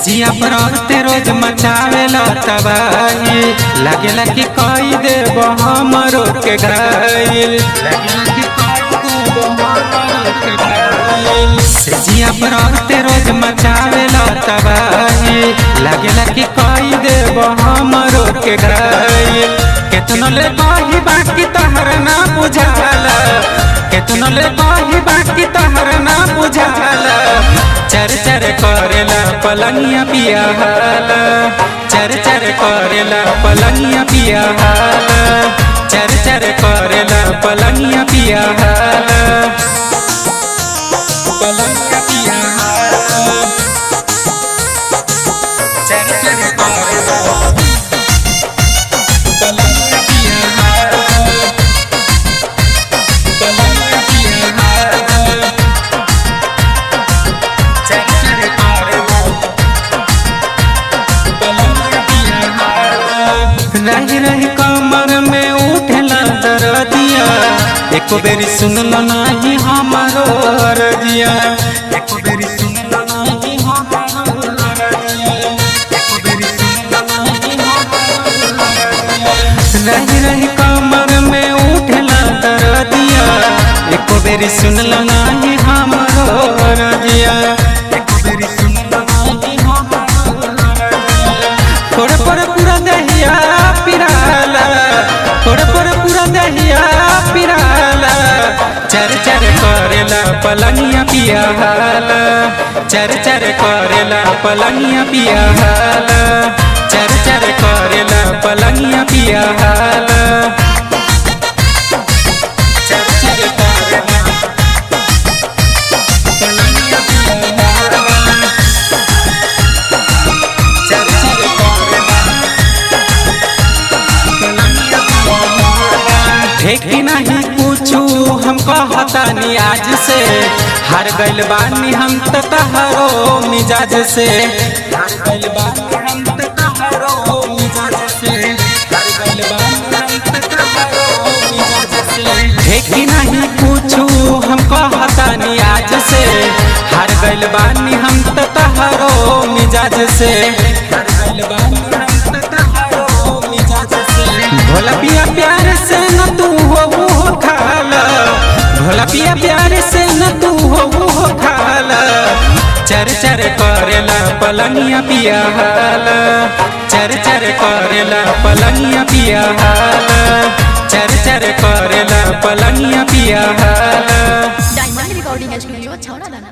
जिया परते रोज मचावेला तबाही लागेला कि कई देव हमरो के घायल जिया परते रोज मचावेला तबाही लागेला कि कई देव हमरो के घायल केतनो ले कही बाकी तहरा ना बुझाला केतनो ले कही बाकी तहरा ना बुझाला चर चर करेला पलंगिया पिया हाला चर चर करेला पलंगिया पिया हाला चर चर करेला पलंगिया पिया हाला पलंगिया पिया हाला चर चर करेला पलंगिया पिया हाला पलंगिया पिया हाला रही रही कमर में उठला दर्दिया एको बेरी सुनल नाही हमारो अरजिया एको बेरी सुनल नाही हमारो अरजिया एको बेरी सुनल नाही हमारो अरजिया रही रही कमर में उठला दर्दिया एको बेरी सुनल नाही हमारो अरजिया एको बेरी सुनल नाही हमारो अरजिया थोड़े पर पूरा दहिया पिराला थोड़े पर पूरा दहिया पिराला चर चर करेला पलंगिया पिया हाला चर चर करेला पलंगिया पिया हाला चर चर करेला पलंगिया पिया हाला चर चर करेला पलंगिया पिया हाला चर चर करेला ठेकी नहीं पूछू हम कहतानी आज से हार गइल बानी हम तहरो मिजाज से हार गइल बानी हम तहरो मिजाज से हार गइल बानी हम तहरो मिजाज से ठेकी नहीं पूछू हम कहतानी आज से हार गइल बानी हम तहरो मिजाज से हार गइल बानी हम तहरो मिजाज से भोला पिया प्यार से न तू हो खाला भोला पिया प्यार से न तू हो खाला चर चर करेला पलंगिया पिया हाला चर चर करेला पलंगिया पिया हाला चर चर करेला पलंगिया पिया हाला डायमंड रिकॉर्डिंग स्टूडियो छौड़ा दाना।